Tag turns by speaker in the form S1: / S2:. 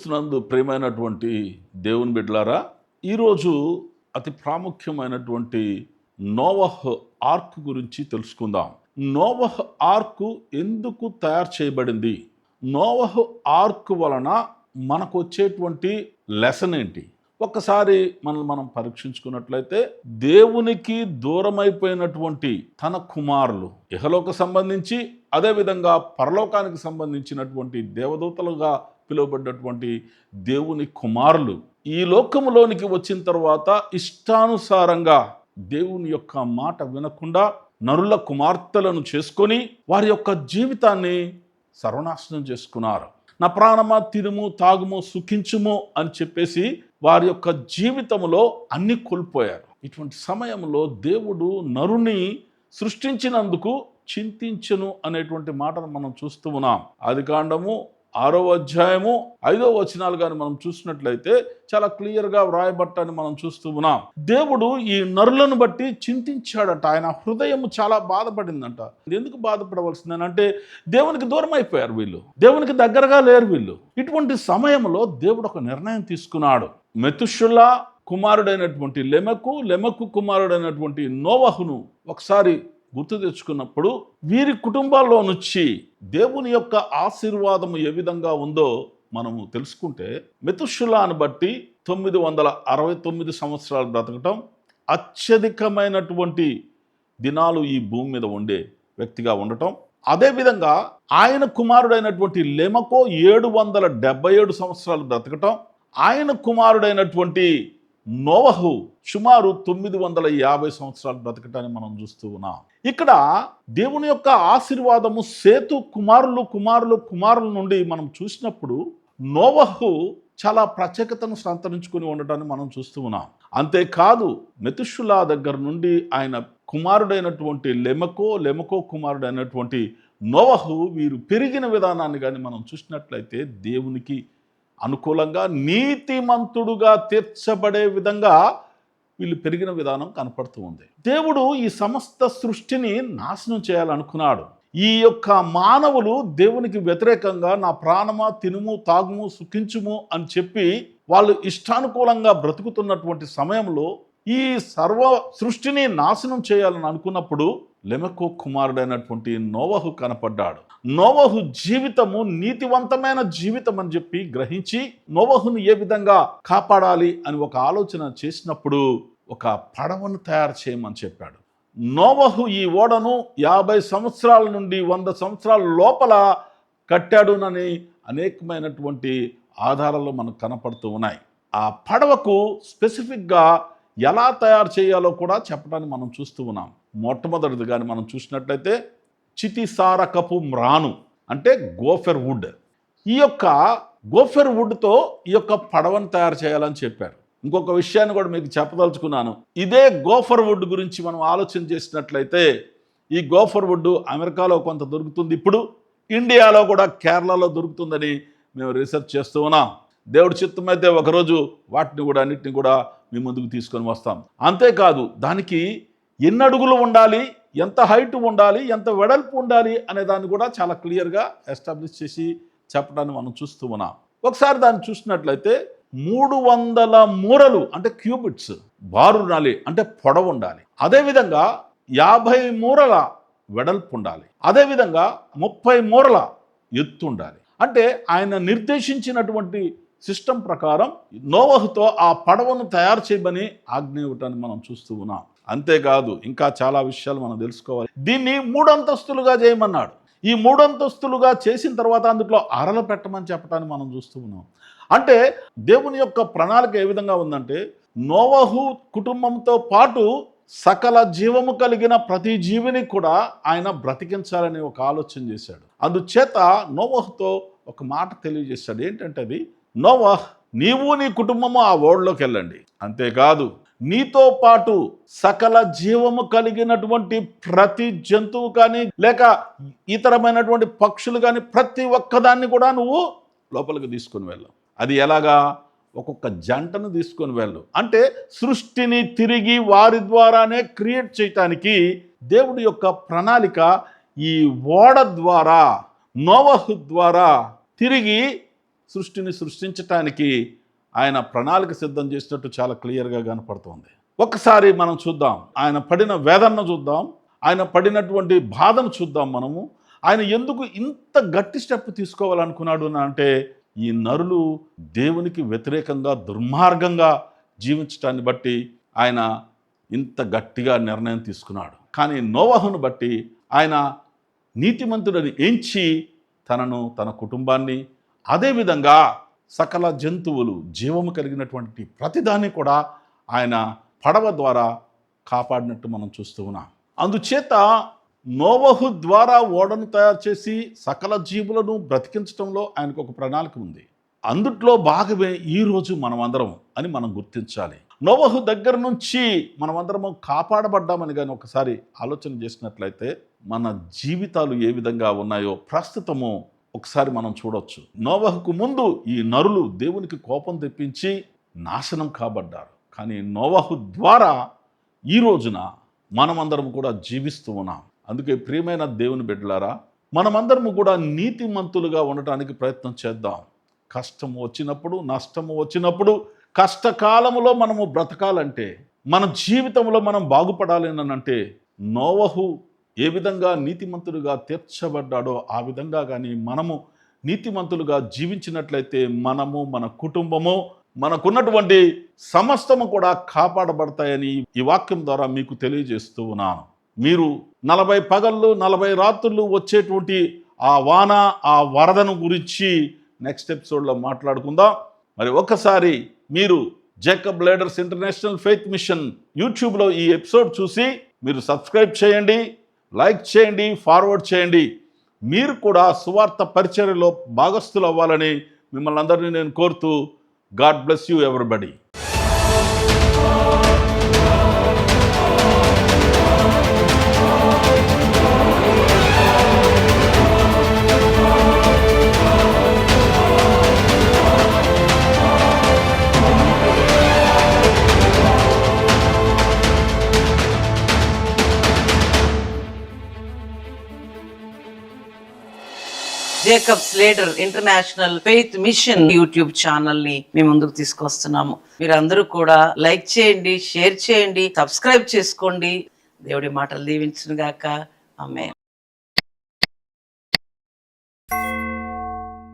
S1: క్రీస్తునందు ప్రియమైనటువంటి దేవుని బిడ్డలారా, ఈరోజు అతి ప్రాముఖ్యమైనటువంటి నోవహ్ ఆర్క్ గురించి తెలుసుకుందాం. నోవహ్ ఆర్క్ ఎందుకు తయారు చేయబడింది? నోవహ్ ఆర్క్ వలన మనకు వచ్చేటువంటి లెసన్ ఏంటి? ఒక్కసారి మనం పరీక్షించుకున్నట్లయితే, దేవునికి దూరమైపోయినటువంటి తన కుమారులు, ఇహలోక సంబంధించి అదేవిధంగా పరలోకానికి సంబంధించినటువంటి దేవదూతలుగా పిలువబడ్డటువంటి దేవుని కుమారులు ఈ లోకములోనికి వచ్చిన తర్వాత ఇష్టానుసారంగా దేవుని యొక్క మాట వినకుండా నరుల కుమార్తెలను చేసుకొని వారి యొక్క జీవితాన్ని సర్వనాశనం చేసుకున్నారు. నా ప్రాణమా తినుము తాగుము సుఖించుము అని చెప్పేసి వారి యొక్క జీవితంలో అన్ని కోల్పోయారు. ఇటువంటి సమయంలో దేవుడు నరుని సృష్టించినందుకు చింతించెను అనేటువంటి మాటను మనం చూస్తూ ఉన్నాం. ఆదికాండము 6వ అధ్యాయము 5వ వచనాలు కానీ మనం చూసినట్లయితే చాలా క్లియర్గా వ్రాయబట్టాన్ని మనం చూస్తూ ఉన్నాం. దేవుడు ఈ నరులను బట్టి చింతించాడట. ఆయన హృదయం చాలా బాధపడిందంట. ఎందుకు బాధపడవలసిందని అంటే, దేవునికి దూరం అయిపోయారు వీళ్ళు, దేవునికి దగ్గరగా లేరు వీళ్ళు. ఇటువంటి సమయంలో దేవుడు ఒక నిర్ణయం తీసుకున్నాడు. మెతుషులా కుమారుడైనటువంటి లెమెకు కుమారుడైనటువంటి నోవహును ఒకసారి గుర్తు తెచ్చుకున్నప్పుడు వీరి కుటుంబాల్లో నుంచి దేవుని యొక్క ఆశీర్వాదము ఏ విధంగా ఉందో మనము తెలుసుకుంటే, మెతుషులాను బట్టి 969 సంవత్సరాలు బ్రతకటం, అత్యధికమైనటువంటి దినాలు ఈ భూమి మీద ఉండే వ్యక్తిగా ఉండటం, అదేవిధంగా ఆయన కుమారుడైనటువంటి లెమెకు 777 సంవత్సరాలు బ్రతకటం, ఆయన కుమారుడైనటువంటి నోవహు సుమారు 950 సంవత్సరాలు బ్రతకటాన్ని మనం చూస్తూ ఉన్నాం. ఇక్కడ దేవుని యొక్క ఆశీర్వాదము సేతు కుమారుల నుండి మనం చూసినప్పుడు నోవహు చాలా ప్రత్యేకతను సంతరించుకుని ఉండటాన్ని మనం చూస్తూ ఉన్నాం. అంతేకాదు, మెతుషులా దగ్గర నుండి ఆయన కుమారుడైనటువంటి లెమెకు కుమారుడైనటువంటి నోవహు వీరు పెరిగిన విధానాన్ని కానీ మనం చూసినట్లయితే దేవునికి అనుకూలంగా నీతిమంతుడుగా తీర్చబడే విధంగా వీళ్ళు పెరిగిన విధానం కనపడుతూ ఉంది. దేవుడు ఈ సమస్త సృష్టిని నాశనం చేయాలనుకున్నాడు. ఈ యొక్క మానవులు దేవునికి వ్యతిరేకంగా నా ప్రాణమా తినుము తాగుము సుఖించుము అని చెప్పి వాళ్ళు ఇష్టానుకూలంగా బ్రతుకుతున్నటువంటి సమయంలో ఈ సర్వ సృష్టిని నాశనం చేయాలని అనుకున్నప్పుడు లెమెకు కుమారుడైనటువంటి నోవహు కనపడ్డాడు. నోవహు జీవితము నీతివంతమైన జీవితం అని చెప్పి గ్రహించి నోవహును ఏ విధంగా కాపాడాలి అని ఒక ఆలోచన చేసినప్పుడు ఒక పడవను తయారు చేయమని చెప్పాడు. నోవహు ఈ ఓడను 50 సంవత్సరాల నుండి 100 సంవత్సరాల లోపల కట్టాడునని అనేకమైనటువంటి ఆధారాలు మనకు కనపడుతూ ఉన్నాయి. ఆ పడవకు స్పెసిఫిక్గా ఎలా తయారు చేయాలో కూడా చెప్పడానికి మనం చూస్తూ ఉన్నాం. మొట్టమొదటిది కానీ మనం చూసినట్లయితే చితిసారకపు మ్రాను అంటే గోఫెర్ వుడ్. ఈ యొక్క గోఫెర్ వుడ్తో ఈ యొక్క పడవను తయారు చేయాలని చెప్పారు. ఇంకొక విషయాన్ని కూడా మీకు చెప్పదలుచుకున్నాను. ఇదే గోఫర్ వుడ్ గురించి మనం ఆలోచన చేసినట్లయితే ఈ గోఫర్ వుడ్ అమెరికాలో కొంత దొరుకుతుంది, ఇప్పుడు ఇండియాలో కూడా కేరళలో దొరుకుతుందని మేము రీసెర్చ్ చేస్తూ ఉన్నాం. దేవుడి చిత్తమైతే ఒకరోజు వాటిని కూడా అన్నిటిని కూడా మీ ముందుకు తీసుకొని వస్తాం. అంతేకాదు, దానికి ఎన్ని అడుగులు ఉండాలి, ఎంత హైట్ ఉండాలి, ఎంత వెడల్పు ఉండాలి అనే దాన్ని కూడా చాలా క్లియర్గా ఎస్టాబ్లిష్ చేసి చెప్పడాన్ని మనం చూస్తూ ఉన్నాం. ఒకసారి దాన్ని చూసినట్లయితే 300 మూరలు అంటే క్యూబిట్స్ బారు ఉండాలి, అంటే పొడవు ఉండాలి. అదేవిధంగా 50 మూరల వెడల్పు ఉండాలి. అదేవిధంగా 30 మూరల ఎత్తు ఉండాలి. అంటే ఆయన నిర్దేశించినటువంటి సిస్టమ్ ప్రకారం నోవహుతో ఆ పడవను తయారు చేయమని ఆజ్ఞ ఇవ్వటాన్ని మనం చూస్తూ ఉన్నాం. అంతేకాదు, ఇంకా చాలా విషయాలు మనం తెలుసుకోవాలి. దీన్ని 3 అంతస్తులుగా చేయమన్నాడు. ఈ 3 అంతస్తులుగా చేసిన తర్వాత అందులో అరలు పెట్టమని చెప్పడాన్ని మనం చూస్తూ ఉన్నాం. అంటే దేవుని యొక్క ప్రణాళిక ఏ విధంగా ఉందంటే, నోవహు కుటుంబంతో పాటు సకల జీవము కలిగిన ప్రతి జీవిని కూడా ఆయన బ్రతికించాలని ఒక ఆలోచన చేశాడు. అందుచేత నోవహుతో ఒక మాట తెలియజేశాడు. ఏంటంటే అది, నోవహ్, నీవు నీ కుటుంబము ఆ ఓడలోకి వెళ్ళండి. అంతేకాదు, నీతో పాటు సకల జీవము కలిగినటువంటి ప్రతి జంతువు కానీ లేక ఇతరమైనటువంటి పక్షులు కానీ ప్రతి ఒక్కదాన్ని కూడా నువ్వు లోపలికి తీసుకొని వెళ్ళు. అది ఎలాగా? ఒక్కొక్క జంటను తీసుకొని వెళ్ళు. అంటే సృష్టిని తిరిగి వారి ద్వారానే క్రియేట్ చేయటానికి దేవుడి యొక్క ప్రణాళిక ఈ ఓడ ద్వారా, నోవహు ద్వారా తిరిగి సృష్టిని సృష్టించటానికి ఆయన ప్రణాళిక సిద్ధం చేసినట్టు చాలా క్లియర్గా కనపడుతుంది. ఒక్కసారి మనం చూద్దాం, ఆయన పడిన వేదనను చూద్దాం, ఆయన పడినటువంటి బాధను చూద్దాం. మనము ఆయన ఎందుకు ఇంత గట్టి స్టెప్ తీసుకోవాలనుకున్నాడు అంటే, ఈ నరులు దేవునికి వ్యతిరేకంగా దుర్మార్గంగా జీవించటాన్ని బట్టి ఆయన ఇంత గట్టిగా నిర్ణయం తీసుకున్నాడు. కానీ నోవహును బట్టి ఆయన నీతిమంతుడని ఎంచి తనను, తన కుటుంబాన్ని, అదేవిధంగా సకల జంతువులు, జీవము కలిగినటువంటి ప్రతిదాన్ని కూడా ఆయన పడవ ద్వారా కాపాడినట్టు మనం చూస్తూ ఉన్నాం. అందుచేత నోవహు ద్వారా ఓడను తయారు చేసి సకల జీవులను బ్రతికించడంలో ఆయనకు ఒక ప్రణాళిక ఉంది. అందుట్లో భాగమే ఈరోజు మనమందరం అని మనం గుర్తించాలి. నోవహు దగ్గర నుంచి మనమందరము కాపాడబడ్డామని కానీ ఒకసారి ఆలోచన చేసినట్లయితే మన జీవితాలు ఏ విధంగా ఉన్నాయో ప్రస్తుతము ఒకసారి మనం చూడవచ్చు. నోవహుకు ముందు ఈ నరులు దేవునికి కోపం తెప్పించి నాశనం కాబడ్డారు. కానీ నోవహు ద్వారా ఈ రోజున మనమందరం కూడా జీవిస్తూ ఉన్నాం. అందుకే ప్రియమైన దేవుని బిడ్డలారా, మనమందరము కూడా నీతిమంతులుగా ఉండటానికి ప్రయత్నం చేద్దాం. కష్టం వచ్చినప్పుడు, నష్టము వచ్చినప్పుడు, కష్టకాలములో మనము బ్రతకాలంటే, మన జీవితంలో మనం బాగుపడాలి అంటే నోవహు ఏ విధంగా నీతిమంతులుగా తీర్చబడ్డాడో ఆ విధంగా కానీ మనము నీతిమంతులుగా జీవించినట్లయితే మనము, మన కుటుంబము, మనకున్నటువంటి సమస్తము కూడా కాపాడబడతాయని ఈ వాక్యం ద్వారా మీకు తెలియజేస్తూ ఉన్నాను. మీరు 40 పగళ్ళు 40 రాత్రులు వచ్చేటువంటి ఆ వాన, ఆ వరదను గురించి నెక్స్ట్ ఎపిసోడ్లో మాట్లాడుకుందాం. మరి ఒక్కసారి మీరు Jacob leaders international faith mission యూట్యూబ్లో ఈ ఎపిసోడ్ చూసి మీరు సబ్స్క్రైబ్ చేయండి, లైక్ చేయండి, ఫార్వర్డ్ చేయండి. మీరు కూడా సువార్త పరిచర్యలో భాగస్థులు అవ్వాలని మిమ్మల్ని అందరినీ నేను కోరుతూ, God bless you everybody.
S2: Jacob's leader international faith mission YouTube channel ని మీ ముందుకు తీసుకొస్తున్నాము. మీరందరూ కూడా లైక్ చేయండి, షేర్ చేయండి, సబ్స్క్రైబ్ చేసుకోండి. దేవుడి మాటలు దీవించును గాక. ఆమేన్.